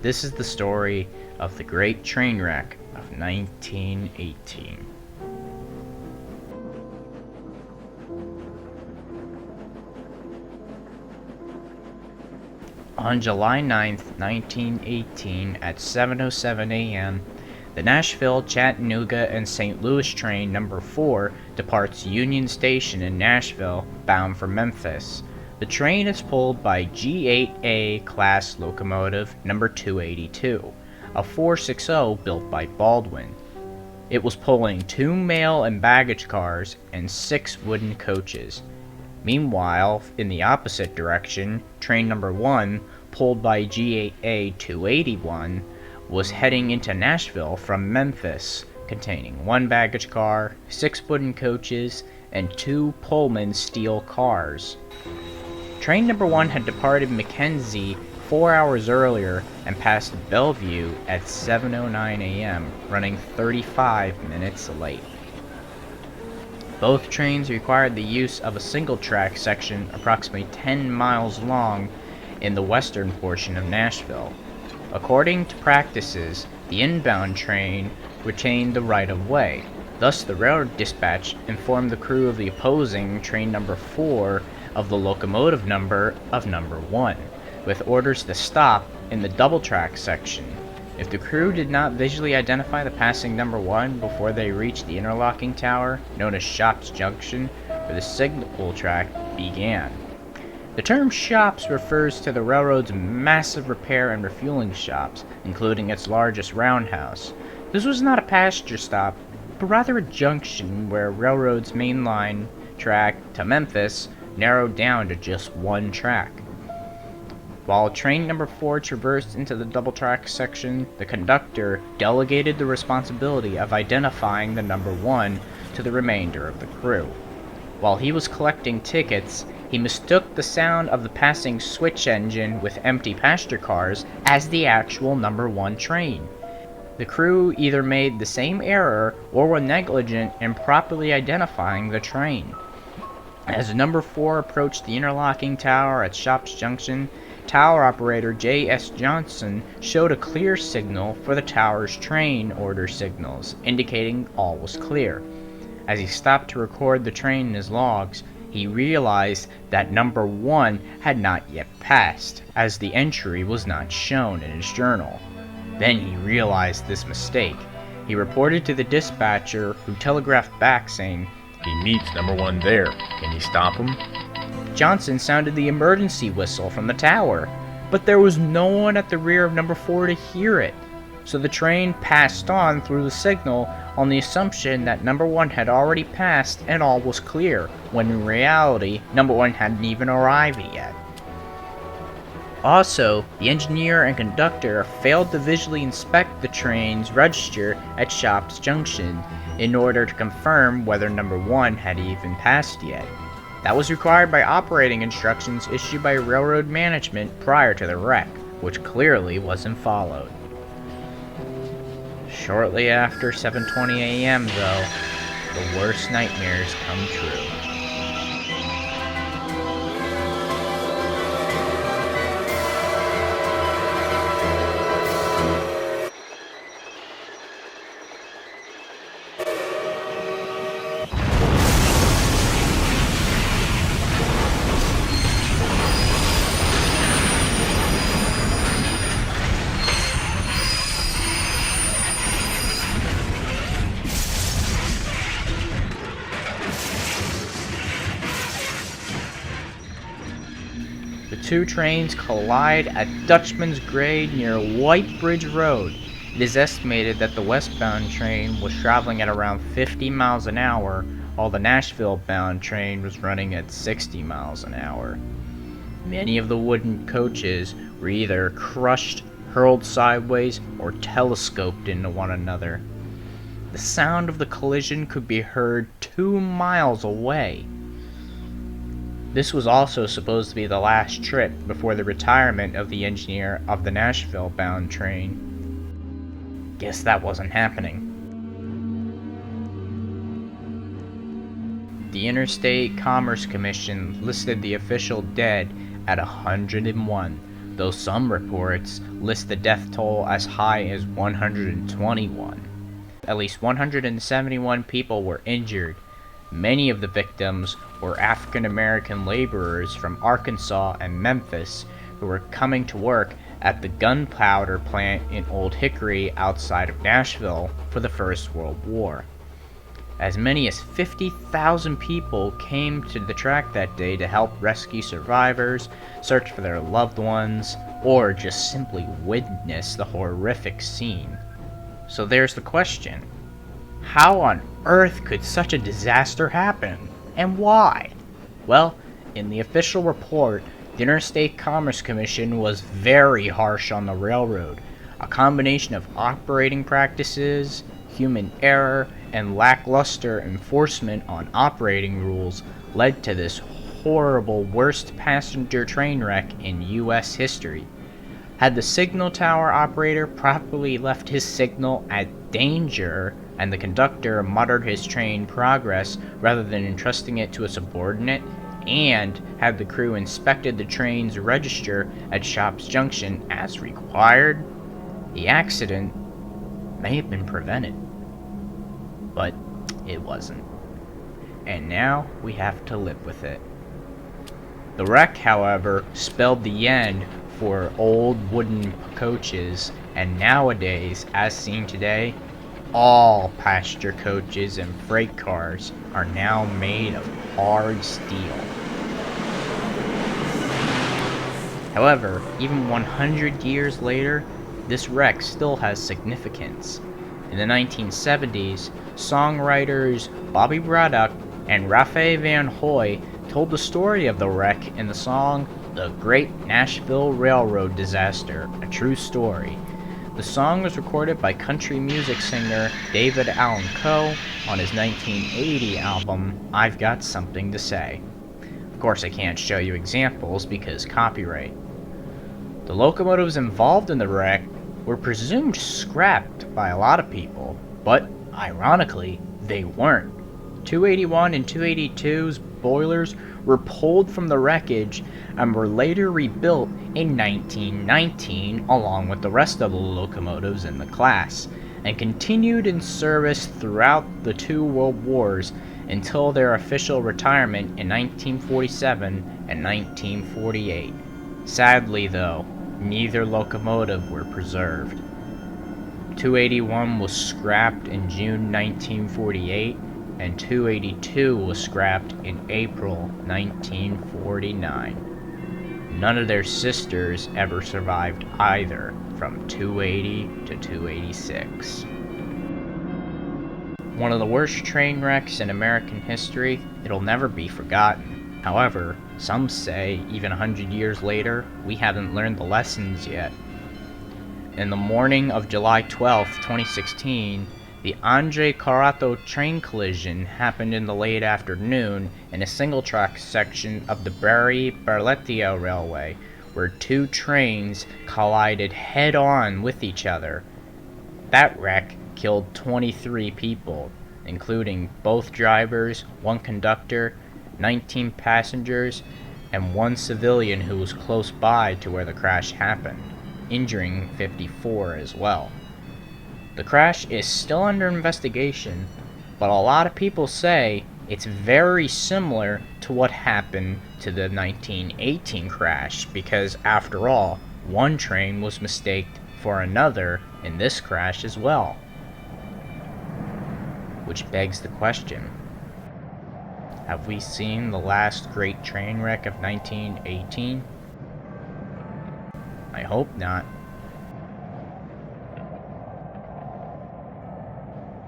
This is the story of the Great Train Wreck of 1918. On July 9th, 1918, at 7:07 a.m., the Nashville, Chattanooga, and St. Louis train No. 4 departs Union Station in Nashville, bound for Memphis. The train is pulled by G8A class locomotive No. 282, a 460 built by Baldwin. It was pulling 2 mail and baggage cars and 6 wooden coaches. Meanwhile, in the opposite direction, train No. 1, pulled by G8A 281, was heading into Nashville from Memphis, containing 1 baggage car, 6 wooden coaches, and 2 Pullman steel cars. Train No. 1 had departed Mackenzie 4 hours earlier and passed Bellevue at 7:09 a.m., running 35 minutes late. Both trains required the use of a single-track section approximately 10 miles long in the western portion of Nashville. According to practices, the inbound train retained the right-of-way. Thus, the railroad dispatch informed the crew of the opposing train No. 4 of the locomotive number of No. 1, with orders to stop in the double-track section. If the crew did not visually identify the passing No. 1 before they reached the interlocking tower, known as Shops Junction, where the signal track began. The term shops refers to the railroad's massive repair and refueling shops, including its largest roundhouse. This was not a passenger stop, but rather a junction where railroad's main line track to Memphis narrowed down to just 1 track. While train No. 4 traversed into the double-track section, the conductor delegated the responsibility of identifying the No. 1 to the remainder of the crew. While he was collecting tickets, he mistook the sound of the passing switch engine with empty passenger cars as the actual No. 1 train. The crew either made the same error or were negligent in properly identifying the train. As No. 4 approached the interlocking tower at Shops Junction, tower operator J.S. Johnson showed a clear signal for the tower's train order signals, indicating all was clear. As he stopped to record the train in his logs, he realized that No. 1 had not yet passed, as the entry was not shown in his journal. Then he realized this mistake. He reported to the dispatcher, who telegraphed back saying, "He meets No. 1 there. Can you stop him?" Johnson sounded the emergency whistle from the tower, but there was no one at the rear of No. 4 to hear it. So the train passed on through the signal on the assumption that No. 1 had already passed and all was clear, when in reality, No. 1 hadn't even arrived yet. Also, the engineer and conductor failed to visually inspect the train's register at Shops Junction in order to confirm whether No. 1 had even passed yet. That was required by operating instructions issued by railroad management prior to the wreck, which clearly wasn't followed. Shortly after 7:20 a.m., though, the worst nightmares come true. The 2 trains collide at Dutchman's Grade near White Bridge Road. It is estimated that the westbound train was traveling at around 50 miles an hour, while the Nashville-bound train was running at 60 miles an hour. Many of the wooden coaches were either crushed, hurled sideways, or telescoped into one another. The sound of the collision could be heard 2 miles away. This was also supposed to be the last trip before the retirement of the engineer of the Nashville-bound train. Guess that wasn't happening. The Interstate Commerce Commission listed the official dead at 101, though some reports list the death toll as high as 121. At least 171 people were injured. Many of the victims were African American laborers from Arkansas and Memphis who were coming to work at the gunpowder plant in Old Hickory outside of Nashville for the First World War. As many as 50,000 people came to the track that day to help rescue survivors, search for their loved ones, or just simply witness the horrific scene. So there's the question. How on earth could such a disaster happen? And why? Well, in the official report, the Interstate Commerce Commission was very harsh on the railroad. A combination of operating practices, human error, and lackluster enforcement on operating rules led to this horrible worst passenger train wreck in U.S. history. Had the signal tower operator properly left his signal at danger and the conductor monitored his train progress rather than entrusting it to a subordinate, and had the crew inspected the train's register at Shops Junction as required, the accident may have been prevented. But it wasn't. And now we have to live with it. The wreck, however, spelled the end for old wooden coaches, and nowadays, as seen today, all passenger coaches and freight cars are now made of hard steel. However, even 100 years later, this wreck still has significance. In the 1970s, songwriters Bobby Braddock and Raphael Van Hoy told the story of the wreck in the song The Great Nashville Railroad Disaster, a True Story. The song was recorded by country music singer David Allan Coe on his 1980 album I've Got Something to Say. Of course, I can't show you examples because copyright. The locomotives involved in the wreck were presumed scrapped by a lot of people, but ironically, they weren't. 281 and 282's boilers were pulled from the wreckage and were later rebuilt in 1919 along with the rest of the locomotives in the class, and continued in service throughout the two world wars until their official retirement in 1947 and 1948. Sadly though, neither locomotive were preserved. 281 was scrapped in June 1948, and 282 was scrapped in April 1949. None of their sisters ever survived either, from 280 to 286. One of the worst train wrecks in American history, it'll never be forgotten. However, some say, even 100 years later, we haven't learned the lessons yet. In the morning of July 12, 2016, the Andre Carato train collision happened in the late afternoon in a single-track section of the Bari-Barlettia Railway, where two trains collided head-on with each other. That wreck killed 23 people, including both drivers, one conductor, 19 passengers, and one civilian who was close by to where the crash happened, injuring 54 as well. The crash is still under investigation, but a lot of people say it's very similar to what happened to the 1918 crash, because after all, one train was mistaked for another in this crash as well. Which begs the question, have we seen the last great train wreck of 1918? I hope not.